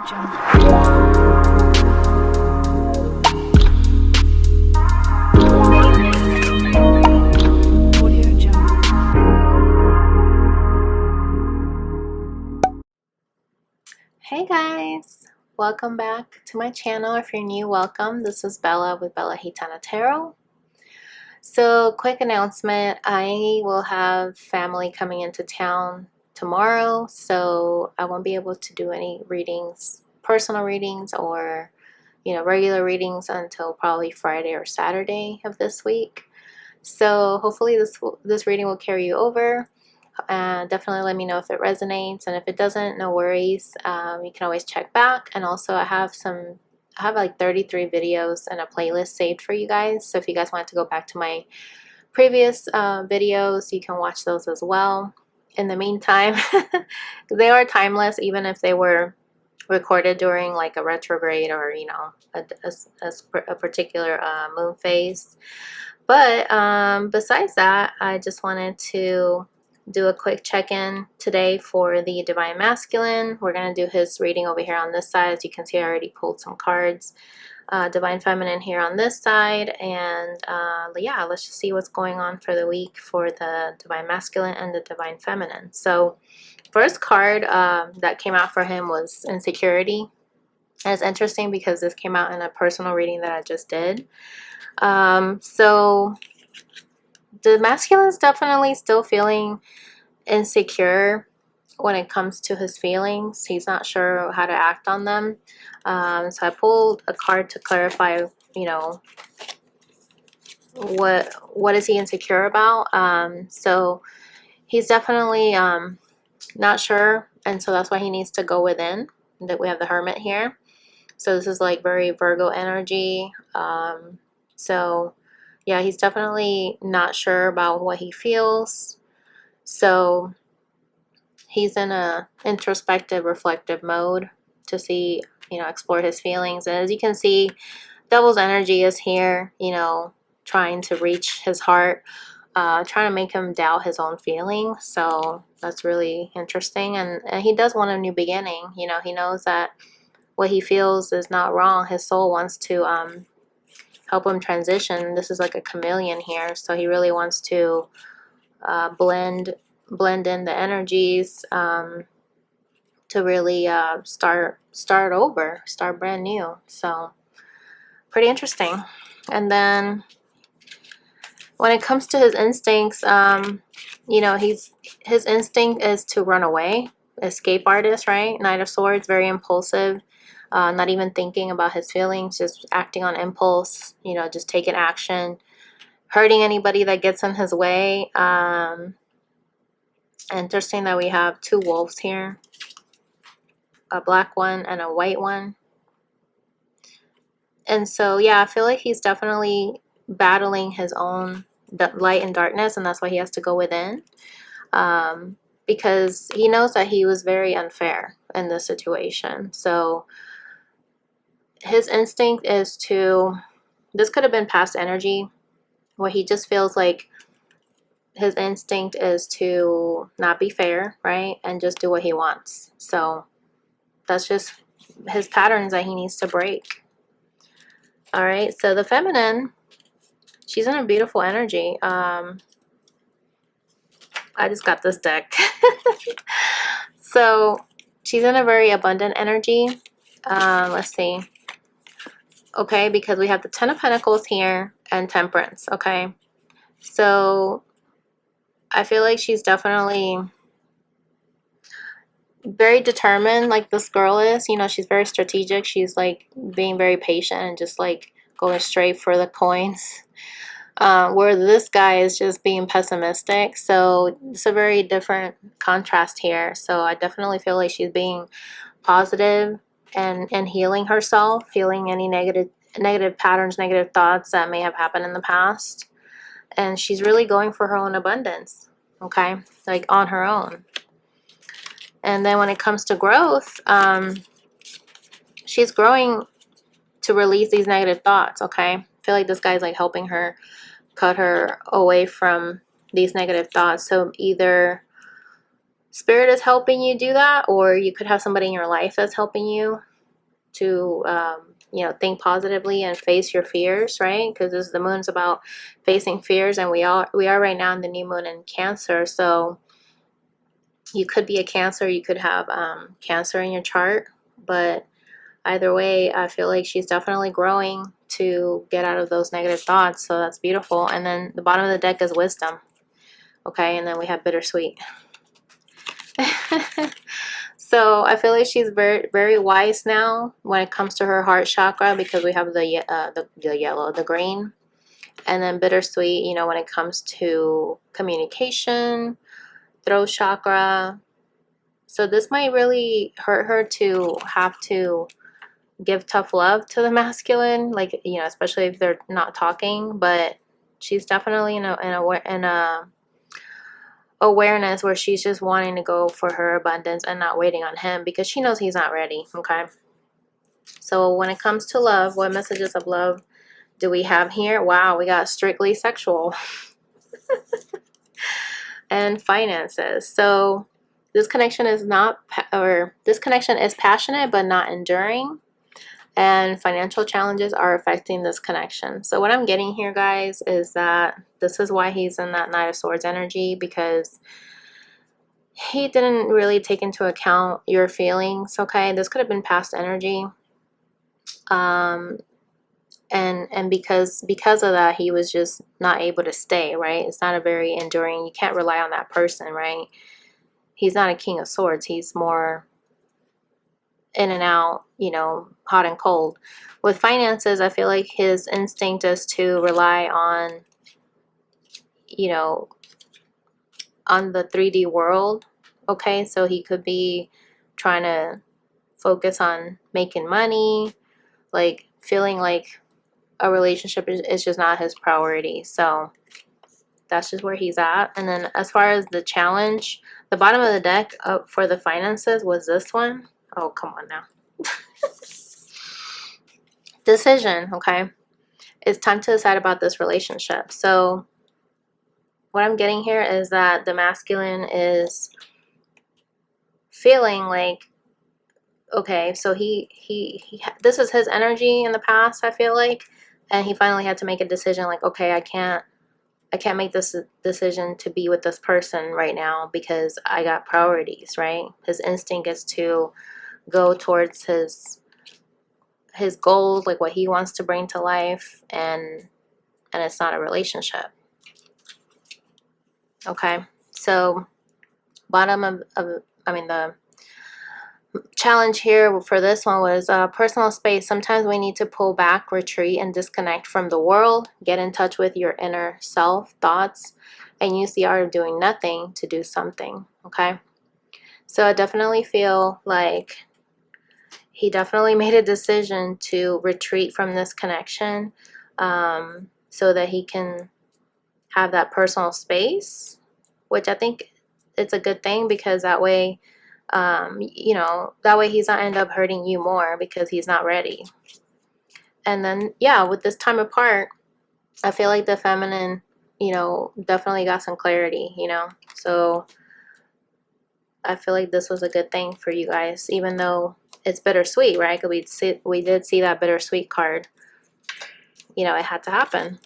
Hey guys, welcome back to my channel. If you're new, welcome. This is Bella with Bella Gitana Tarot. So, quick announcement, I will have family coming into town tomorrow, so I won't be able to do any readings, personal readings or regular readings until probably Friday or Saturday of this week. So hopefully this reading will carry you over. Definitely let me know if it resonates, and if it doesn't, no worries. You can always check back. And also I have like 33 videos and a playlist saved for you guys, so if you guys want to go back to my previous videos, you can watch those as well. In the meantime, they are timeless, even if they were recorded during like a retrograde or a particular moon phase. But besides that, I just wanted to do a quick check-in today for the Divine Masculine. We're going to do his reading over here on this side. As you can see, I already pulled some cards. Divine Feminine here on this side. And yeah, let's just see what's going on for the week for the Divine Masculine and the Divine Feminine. So first card that came out for him was Insecurity. And it's interesting because this came out in a personal reading that I just did. So the masculine is definitely still feeling insecure when it comes to his feelings. He's not sure how to act on them. So I pulled a card to clarify, what is he insecure about. So he's definitely not sure, and so that's why he needs to go within. That we have the Hermit here. So this is like very Virgo energy. So yeah, he's definitely not sure about what he feels. So he's in a introspective, reflective mode to see, explore his feelings. And as you can see, Devil's energy is here, trying to reach his heart, trying to make him doubt his own feelings. So that's really interesting. And he does want a new beginning. He knows that what he feels is not wrong. His soul wants to help him transition. This is like a chameleon here, so he really wants to blend in the energies to really start over, start brand new. So pretty interesting. And then when it comes to his instincts, his instinct is to run away. Escape artist, right? Knight of Swords, very impulsive. Not even thinking about his feelings, just acting on impulse, just taking action, hurting anybody that gets in his way. Interesting that we have two wolves here, a black one and a white one. And so, yeah, I feel like he's definitely battling his own light and darkness, and that's why he has to go within. Because he knows that he was very unfair in this situation. So his instinct is to, this could have been past energy, where he just feels like his instinct is to not be fair, right? And just do what he wants. So that's just his patterns that he needs to break. All right, so the feminine, she's in a beautiful energy. I just got this deck. So she's in a very abundant energy. Let's see. Okay, because we have the Ten of Pentacles here and Temperance, okay? So I feel like she's definitely very determined, like this girl is. She's very strategic. She's like being very patient and just like going straight for the coins. Where this guy is just being pessimistic. So it's a very different contrast here. So I definitely feel like she's being positive and healing herself, healing any negative patterns, negative thoughts that may have happened in the past. And she's really going for her own abundance, okay? Like on her own. And then when it comes to growth, she's growing to release these negative thoughts, okay? I feel like this guy's like helping her cut her away from these negative thoughts. So either Spirit is helping you do that, or you could have somebody in your life that's helping you to you know, think positively and face your fears, right? Because the moon's about facing fears, and we are right now in the new moon in Cancer. So you could be a Cancer, you could have Cancer in your chart, but either way, I feel like she's definitely growing to get out of those negative thoughts. So that's beautiful. And then the bottom of the deck is wisdom. Okay, and then we have bittersweet. So I feel like she's very, very wise now when it comes to her heart chakra, because we have the yellow, the green, and then bittersweet, you know, when it comes to communication, throat chakra. So this might really hurt her to have to give tough love to the masculine, like, you know, especially if they're not talking. But she's definitely in a awareness where she's just wanting to go for her abundance and not waiting on him, because she knows he's not ready. Okay, so when it comes to love, what messages of love do we have here? Wow, we got strictly sexual and finances. So this connection is not, or this connection is passionate but not enduring, and financial challenges are affecting this connection. So what I'm getting here, guys, is that this is why he's in that Knight of Swords energy, because he didn't really take into account your feelings. Okay, this could have been past energy, and because of that, he was just not able to stay, right? It's not a very enduring, you can't rely on that person, right? He's not a King of Swords, he's more in and out, you know, hot and cold. With finances, I feel like his instinct is to rely on, you know, on the 3D world. Okay, so he could be trying to focus on making money, like feeling like a relationship is just not his priority. So that's just where he's at. And then as far as the challenge, the bottom of the deck up for the finances was this one. Oh, come on now. Decision. Okay, it's time to decide about this relationship. So what I'm getting here is that the masculine is feeling like, okay, so he this is his energy in the past, I feel like, and he finally had to make a decision, like, okay, I can't make this decision to be with this person right now because I got priorities, right? His instinct is to go towards his goals, like what he wants to bring to life, and it's not a relationship. Okay, so bottom of I mean, the challenge here for this one was personal space. Sometimes we need to pull back, retreat, and disconnect from the world. Get in touch with your inner self, thoughts, and use the art of doing nothing to do something. Okay, so I definitely feel like he definitely made a decision to retreat from this connection, so that he can have that personal space, which I think it's a good thing, because that way, you know, that way he's not end up hurting you more because he's not ready. And then, yeah, with this time apart, I feel like the feminine, you know, definitely got some clarity, you know. So I feel like this was a good thing for you guys, even though it's bittersweet, right? Because we did see that bittersweet card. You know, it had to happen.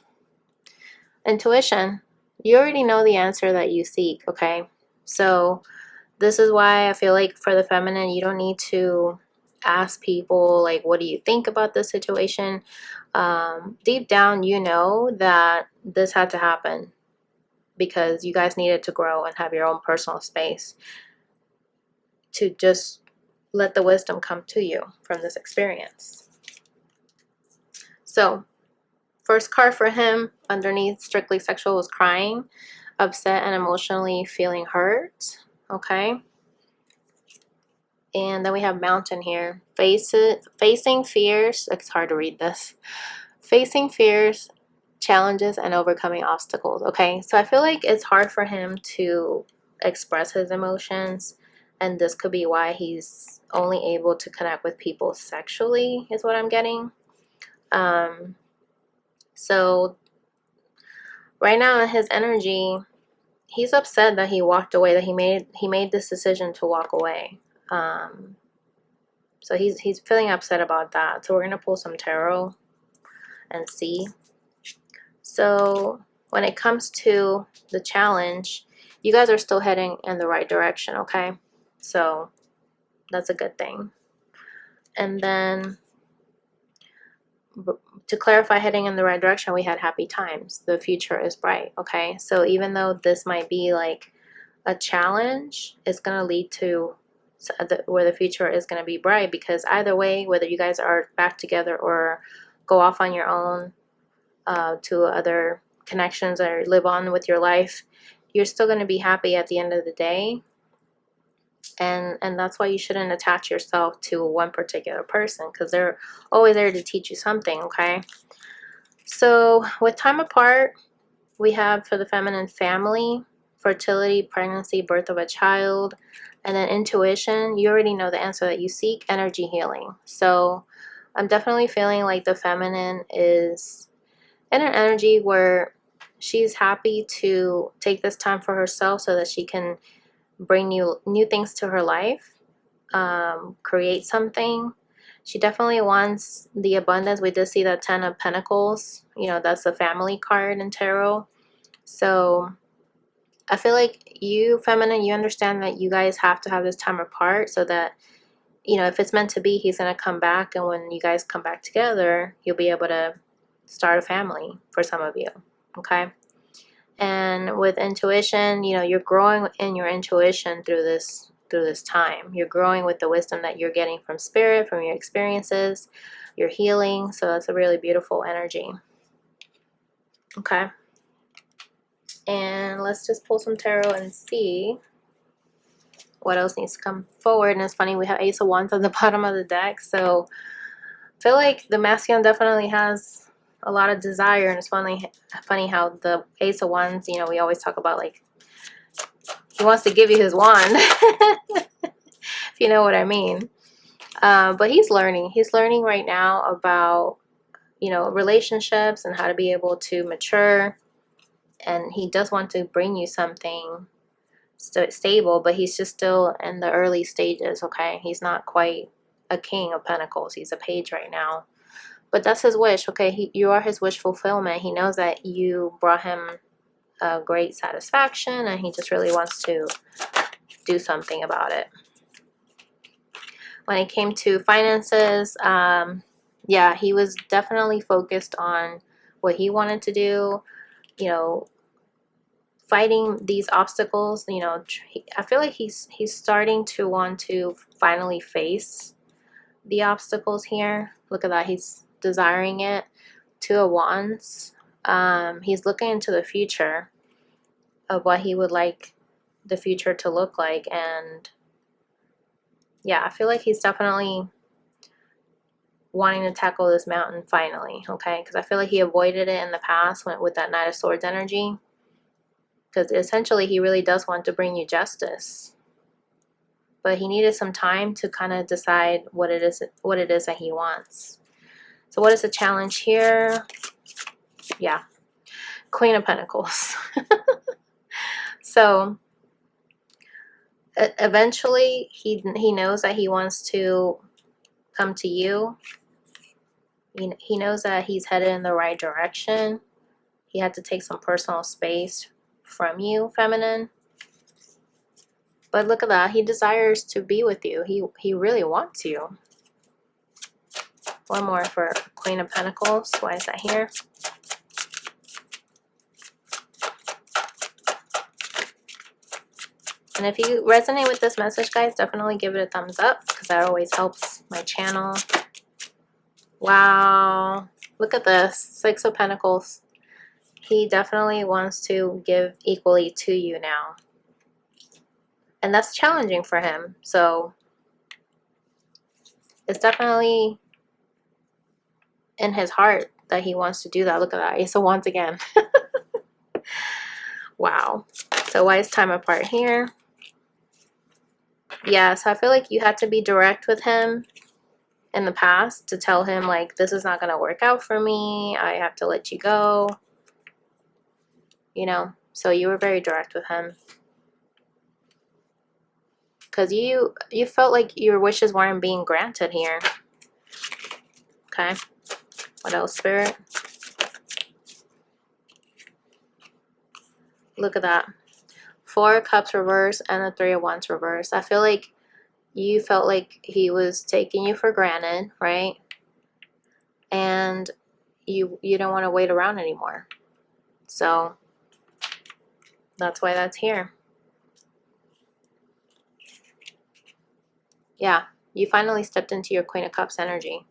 Intuition. You already know the answer that you seek, okay? So this is why I feel like for the feminine, you don't need to ask people, like, what do you think about this situation? Deep down, you know that this had to happen because you guys needed to grow and have your own personal space to just let the wisdom come to you from this experience. So first card for him underneath strictly sexual was crying, upset, and emotionally feeling hurt. Okay. And then we have mountain here. Facing fears. It's hard to read this. Facing fears, challenges, and overcoming obstacles. Okay. So I feel like it's hard for him to express his emotions. And this could be why he's only able to connect with people sexually, is what I'm getting. So right now in his energy, he's upset that he walked away, that he made this decision to walk away. So he's feeling upset about that. So we're going to pull some tarot and see. So when it comes to the challenge, you guys are still heading in the right direction, okay? So that's a good thing. And then to clarify, heading in the right direction, we had happy times. The future is bright, okay? So even though this might be like a challenge, it's going to lead to where the future is going to be bright, because either way, whether you guys are back together or go off on your own to other connections or live on with your life, you're still going to be happy at the end of the day. And that's why you shouldn't attach yourself to one particular person, because they're always there to teach you something, okay? So with time apart, we have for the feminine family, fertility, pregnancy, birth of a child, and then intuition. You already know the answer that you seek, energy healing. So I'm definitely feeling like the feminine is in an energy where she's happy to take this time for herself so that she can bring new things to her life, create something. She definitely wants the abundance. We did see that 10 of Pentacles. You know, that's the family card in tarot. So I feel like you, feminine, you understand that you guys have to have this time apart so that, you know, if it's meant to be, he's going to come back. And when you guys come back together, you'll be able to start a family for some of you. Okay. And with intuition, you know, you're growing in your intuition through this time. You're growing with the wisdom that you're getting from spirit, from your experiences. You're healing. So that's a really beautiful energy. Okay. And let's just pull some tarot and see what else needs to come forward. And it's funny, we have Ace of Wands on the bottom of the deck. So I feel like the masculine definitely has a lot of desire. And it's funny how the Ace of Wands, you know, we always talk about like he wants to give you his wand, if you know what I mean. But he's learning. He's learning right now about, you know, relationships and how to be able to mature. And he does want to bring you something stable, but he's just still in the early stages, okay? He's not quite a king of pentacles. He's a page right now. But that's his wish, okay? You are his wish fulfillment. He knows that you brought him a great satisfaction, and he just really wants to do something about it. When it came to finances, yeah, he was definitely focused on what he wanted to do, you know, fighting these obstacles. You know, I feel like he's starting to want to finally face the obstacles here. Look at that, he's desiring it. Two of Wands. He's looking into the future of what he would like the future to look like. And yeah, I feel like he's definitely wanting to tackle this mountain finally, okay? Because I feel like he avoided it in the past with that Knight of Swords energy. Because essentially he really does want to bring you justice. But he needed some time to kind of decide what it is that he wants. So what is the challenge here? Yeah, Queen of Pentacles. So eventually he knows that he wants to come to you. He knows that he's headed in the right direction. He had to take some personal space from you, feminine. But look at that, he desires to be with you. He really wants you. One more for Queen of Pentacles. Why is that here? And if you resonate with this message, guys, definitely give it a thumbs up, because that always helps my channel. Wow. Look at this. Six of Pentacles. He definitely wants to give equally to you now. And that's challenging for him. So it's definitely in his heart that he wants to do that. Look at that. Ace of Wands again. Wow. So why is time apart here? Yeah, so I feel like you had to be direct with him in the past to tell him, like, this is not going to work out for me. I have to let you go. You know, so you were very direct with him. because you felt like your wishes weren't being granted here. Okay, what else, Spirit? Look at that. 4 of Cups reverse and the 3 of Wands reverse. I feel like you felt like he was taking you for granted, right? And you don't want to wait around anymore. So that's why that's here. Yeah, you finally stepped into your Queen of Cups energy.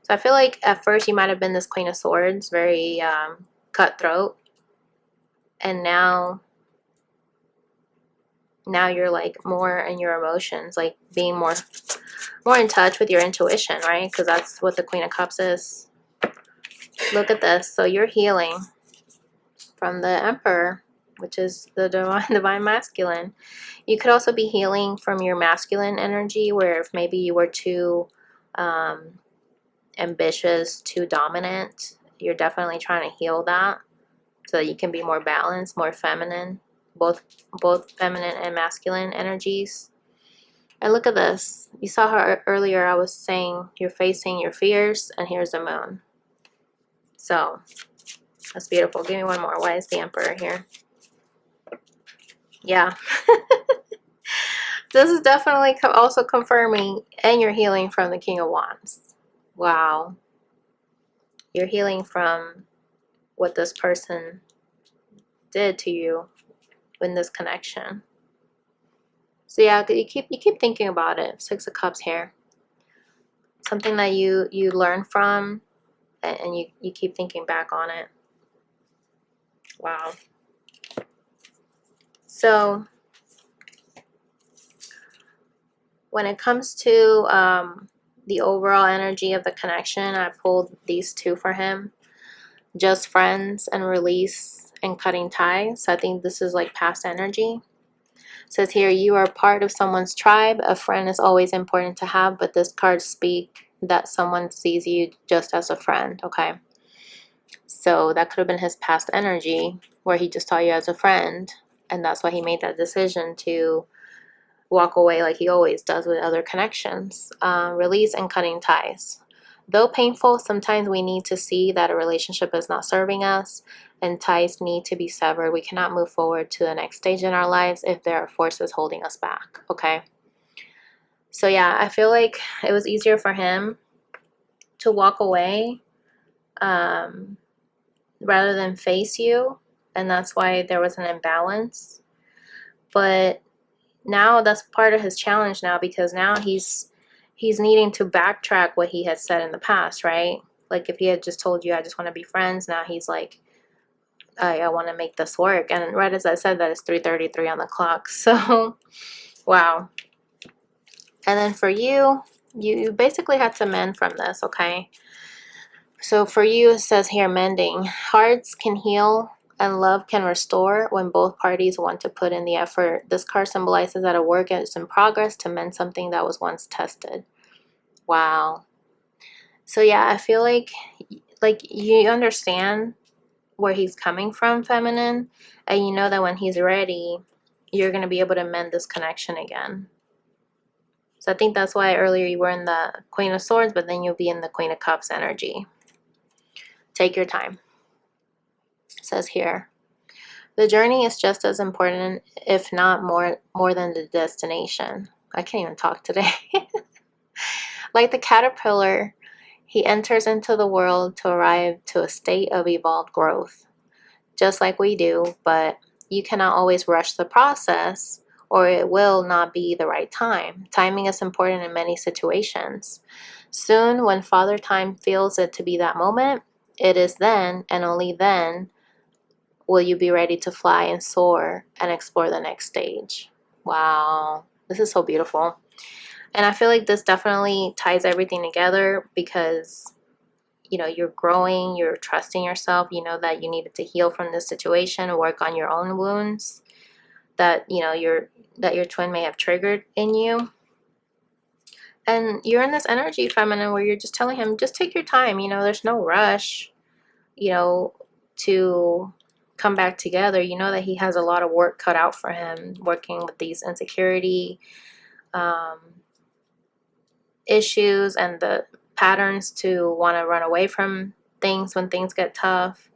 So I feel like at first you might have been this Queen of Swords, very cutthroat. And now you're like more in your emotions, like being more in touch with your intuition, right? Because that's what the Queen of Cups is. Look at this. So you're healing from the Emperor, which is the divine masculine. You could also be healing from your masculine energy, where if maybe you were too ambitious, too dominant, you're definitely trying to heal that so that you can be more balanced, more feminine, both feminine and masculine energies. And look at this. You saw her earlier. I was saying you're facing your fears, and here's the moon. So that's beautiful. Give me one more. Why is the Emperor here? Yeah. This is definitely also confirming, and you're healing from the King of Wands. Wow. You're healing from what this person did to you in this connection. So yeah, you keep thinking about it. 6 of Cups here. Something that you learn from, and you keep thinking back on it. Wow. So when it comes to the overall energy of the connection, I pulled these 2 for him. Just friends and release and cutting ties. So I think this is like past energy. It says here, you are part of someone's tribe. A friend is always important to have, but this card speaks that someone sees you just as a friend. Okay. So that could have been his past energy, where he just saw you as a friend, and that's why he made that decision to walk away like he always does with other connections. Release and cutting ties. Though painful, sometimes we need to see that a relationship is not serving us, and ties need to be severed. We cannot move forward to the next stage in our lives if there are forces holding us back. Okay. So yeah, I feel like it was easier for him to walk away rather than face you, and that's why there was an imbalance. But now that's part of his challenge now, because now he's needing to backtrack what he had said in the past, right? Like if he had just told you, I just want to be friends, now he's like, I want to make this work. And right as I said that, it's 3:33 on the clock. So wow. And then for you basically had to mend from this. Okay, so for you, it says here, mending. Hearts can heal and love can restore when both parties want to put in the effort. This card symbolizes that a work is in progress to mend something that was once tested. Wow. So yeah, I feel like you understand where he's coming from, feminine, and you know that when he's ready, you're going to be able to mend this connection again. So I think that's why earlier you were in the Queen of Swords, but then you'll be in the Queen of Cups energy. Take your time. It says here, the journey is just as important, if not more than the destination. I can't even talk today. Like the caterpillar, he enters into the world to arrive to a state of evolved growth, just like we do, but you cannot always rush the process, or it will not be the right time. Timing is important in many situations. Soon, when Father Time feels it to be that moment, it is then and only then will you be ready to fly and soar and explore the next stage. Wow, this is so beautiful. And I feel like this definitely ties everything together, because you're growing, you're trusting yourself, you know that you needed to heal from this situation, work on your own wounds that your twin may have triggered in you. And you're in this energy, feminine, where you're just telling him, just take your time, there's no rush, to come back together. You know that he has a lot of work cut out for him, working with these insecurity issues and the patterns to want to run away from things when things get tough.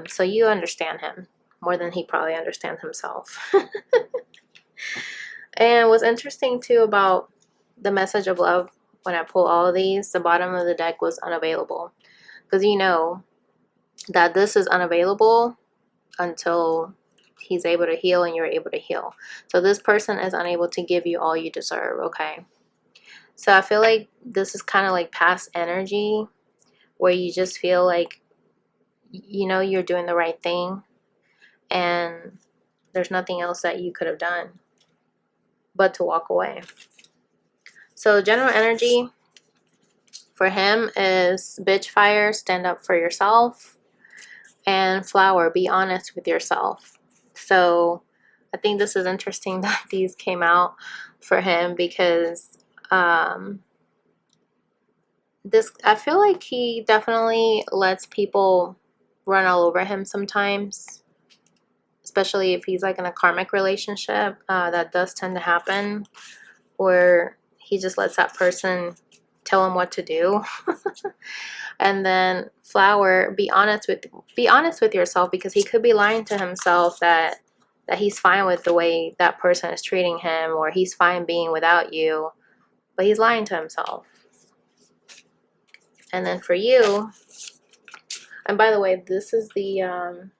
So you understand him more than he probably understands himself. And what's interesting too about the message of love, when I pull all of these, the bottom of the deck was unavailable. Because you know that this is unavailable until he's able to heal and you're able to heal. So this person is unable to give you all you deserve, okay? So I feel like this is kind of like past energy where you just feel like, you know, you're doing the right thing and there's nothing else that you could have done but to walk away. So general energy for him is bitch fire, stand up for yourself, and flower, be honest with yourself. So I think this is interesting that these came out for him because this, I feel like he definitely lets people run all over him sometimes, especially if he's like in a karmic relationship. That does tend to happen, where he just lets that person tell him what to do. And then flower, be honest with yourself, because he could be lying to himself that he's fine with the way that person is treating him, or he's fine being without you, but he's lying to himself. And then for you, and by the way, this is the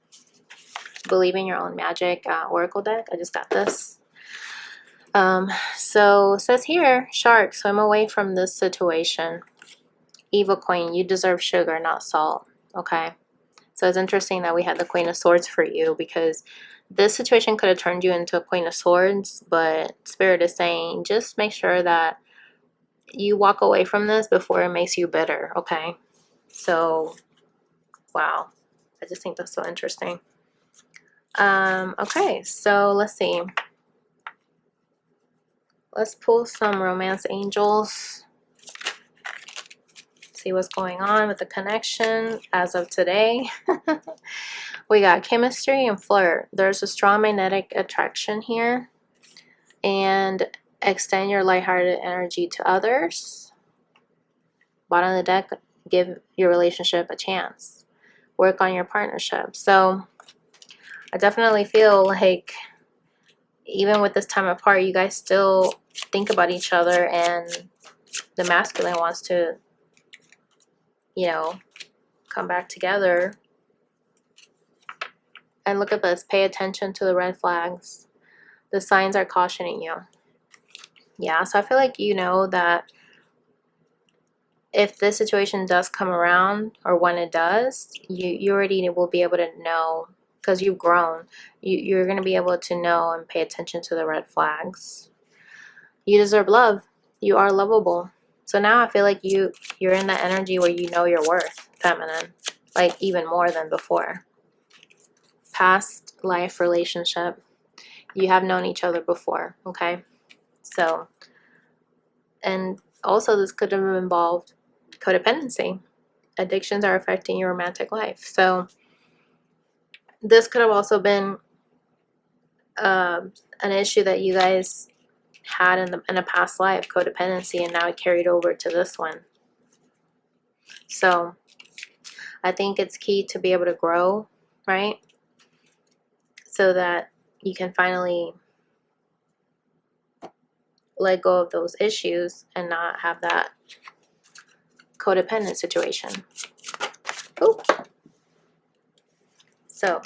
Believe in Your Own Magic Oracle deck. I just got this. So it says here, shark, swim away from this situation. Evil Queen, you deserve sugar, not salt. Okay. So it's interesting that we had the Queen of Swords for you, because this situation could have turned you into a Queen of Swords, but Spirit is saying just make sure that you walk away from this before it makes you bitter, okay? So, wow. I just think that's so interesting. Okay, so let's see. Let's pull some romance angels. See what's going on with the connection as of today. We got chemistry and flirt. There's a strong magnetic attraction here. And extend your lighthearted energy to others. Bottom of the deck, give your relationship a chance. Work on your partnership. So I definitely feel like even with this time apart, you guys still think about each other, and the masculine wants to, you know, come back together. And look at this. Pay attention to the red flags. The signs are cautioning you. Yeah, so I feel like you know that if this situation does come around, or when it does, you already will be able to know, because you've grown. You're going to be able to know and pay attention to the red flags. You deserve love. You are lovable. So now I feel like you're in that energy where you know your worth, feminine, like even more than before. Past life relationship, you have known each other before, okay? So, and also this could have involved codependency. Addictions are affecting your romantic life. So this could have also been an issue that you guys had in a past life, codependency, and now it carried over to this one. So I think it's key to be able to grow, right? So that you can finally let go of those issues and not have that codependent situation. Ooh. So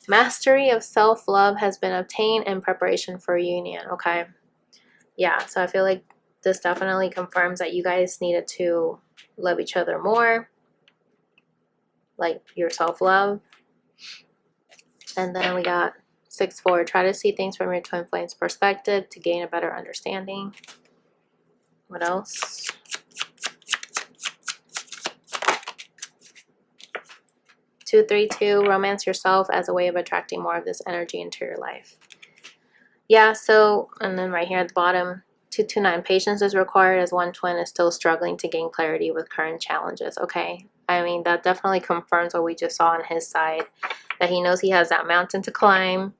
mastery of self-love has been obtained in preparation for union, okay? Yeah, so I feel like this definitely confirms that you guys needed to love each other more, like your self-love. And then we got 6-4, try to see things from your twin flame's perspective to gain a better understanding. What else? 2-3-2, romance yourself as a way of attracting more of this energy into your life. Yeah, so, and then right here at the bottom, 2-2-9, patience is required as one twin is still struggling to gain clarity with current challenges. Okay, I mean, that definitely confirms what we just saw on his side, that he knows he has that mountain to climb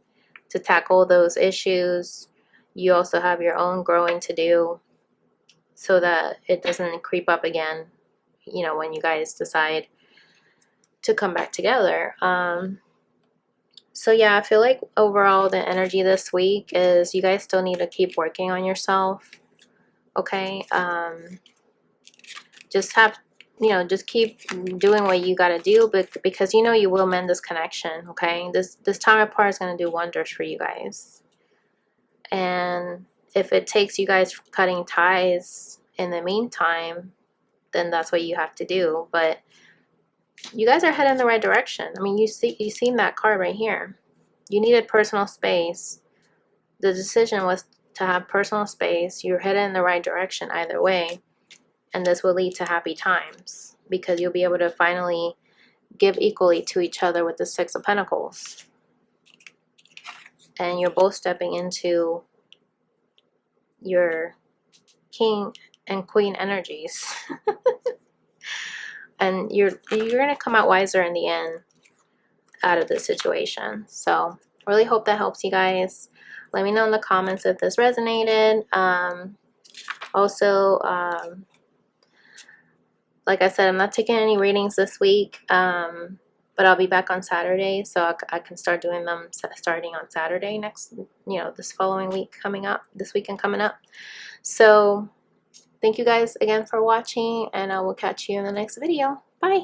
to tackle those issues. you also have your own growing to do so that it doesn't creep up again, you know, when you guys decide to come back together. So yeah, I feel like overall the energy this week is you guys still need to keep working on yourself. Okay. Just have, you know, just keep doing what you got to do, but because you know you will mend this connection. Okay. This time apart is going to do wonders for you guys. And if it takes you guys cutting ties in the meantime, then that's what you have to do. But you guys are heading in the right direction. I mean, you seen that card right here. You needed personal space. The decision was to have personal space. You're headed in the right direction either way. And this will lead to happy times because you'll be able to finally give equally to each other with the Six of Pentacles. And you're both stepping into your King and Queen energies. And you're going to come out wiser in the end out of this situation. So really hope that helps you guys. Let me know in the comments if this resonated. Also, like I said, I'm not taking any readings this week, but I'll be back on Saturday, so I can start doing them starting on Saturday next, you know, this following week coming up, this weekend coming up. So thank you guys again for watching, and I will catch you in the next video. Bye.